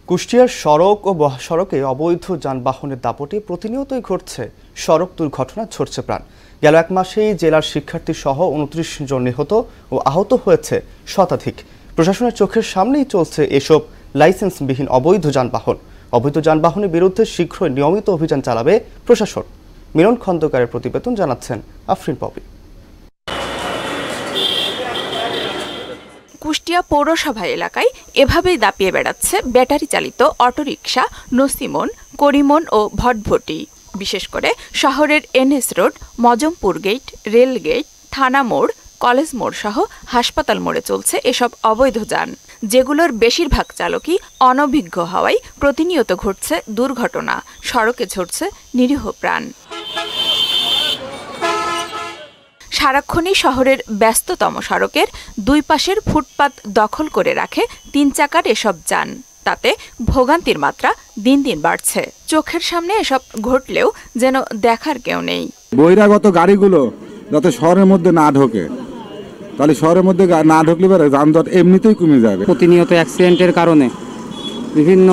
কুষ্টিয়ার সড়ক ও মহাসড়কে অবৈধ যানবাহনের দাপটে প্রতিনিয়তই ঘটছে সড়ক দুর্ঘটনা, ঝরছে প্রাণ। গেল এক মাসেই জেলার শিক্ষার্থী সহ ২৯ জন নিহত ও আহত হয়েছে শতাধিক। প্রশাসনের চোখের সামনেই চলছে এসব লাইসেন্সবিহীন অবৈধ যানবাহন। অবৈধ যানবাহনের বিরুদ্ধে শীঘ্রই নিয়মিত অভিযান চালাবে প্রশাসন। মিলন খন্দকারের প্রতিবেদন জানাচ্ছেন আফরিন পপি। কুষ্টিয়া পৌরসভা এলাকায় এভাবেই দাপিয়ে বেড়াচ্ছে ব্যাটারি চালিত অটোরিকশা, নসিমন, করিমন ও ভটভটি। বিশেষ করে শহরের NS road, Mozampur gate, rail gate, থানা মোড়, কলেজ মোড় সহ হাসপাতাল মোড়ে চলছে এসব অবৈধ যান, যেগুলোর বেশিরভাগ চালকই অনভিজ্ঞ হওয়ায় প্রতিনিয়ত ঘটছে দুর্ঘটনা, সড়কে ঝরছে নিরীহ প্রাণ। সারাক্ষণই শহরের ব্যস্ততম সড়কের দুই পাশের ফুটপাত দখল করে রাখে ৩ চাকার এসব যান। তাতে ভোগান্তির মাত্রা দিন দিন বাড়ছে। চোখের সামনে এসব ঘটলেও যেন দেখার কেউ নেই। বহিরাগত গাড়িগুলো যাতে শহরের মধ্যে না ঢোকে, তাহলে শহরের মধ্যে না ঢুকলে যানজট এমনিতেই কমে যাবে। প্রতিনিয়ত অ্যাক্সিডেন্টের কারণে বিভিন্ন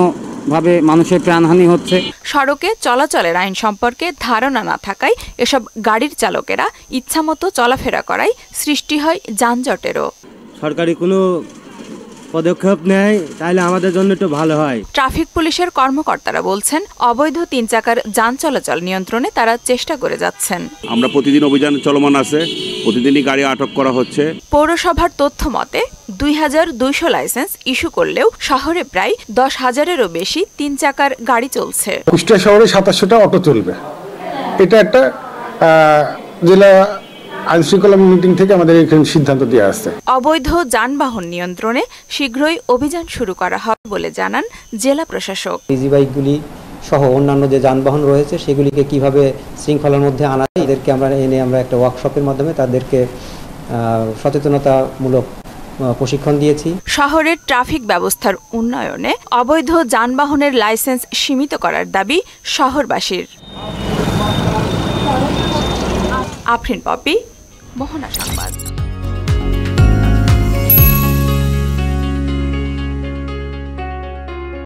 ভাবে মানুষের প্রাণহানি হচ্ছে। সড়কে চলাচলের আইন সম্পর্কে ধারণা না থাকায় এসব গাড়ির চালকেরা ইচ্ছামতো চলাফেরা করায় সৃষ্টি হয় যানজটেরও। সরকারি কোনো পদক্ষেপ নেয় তাহলে আমাদের জন্য একটু ভালো হয়। ট্রাফিক পুলিশের কর্মকর্তারা বলছেন, অবৈধ ৩ চাকার যান চলাচল নিয়ন্ত্রণে তারা চেষ্টা করে যাচ্ছেন। আমরা প্রতিদিন অভিযান চলমান আছে, প্রতিদিনই গাড়ি আটক করা হচ্ছে। পৌরসভার তথ্য মতে ২,২০০ লাইসেন্স ইস্যু করলেও শহরে প্রায় ১০,০০০-এরও বেশি ৩ চাকার গাড়ি চলছে। কুষ্টিয়া শহরে ২৭০০টা অটো চলবে। এটা একটা জেলা আইনশৃঙ্খলা মিটিং থেকে আমাদের এখানে সিদ্ধান্ত দেওয়া আছে। অবৈধ যানবাহন নিয়ন্ত্রণে শীঘ্রই অভিযান শুরু করা হবে বলে জানান জেলা প্রশাসক। ইজি বাইকগুলি সহ অন্যান্য যে যানবাহন রয়েছে সেগুলিকে কিভাবে শৃঙ্খলার মধ্যে আনা যায়, এদেরকে আমরা একটা ওয়ার্কশপের মাধ্যমে তাদেরকে সচেতনতামূলক প্রশিক্ষণ দিয়েছি। শহরের ট্রাফিক ব্যবস্থার উন্নয়নে অবৈধ যানবাহনের লাইসেন্স সীমিত করার দাবি শহরবাসীর। আফরিন পপি, মোহনা সংবাদ।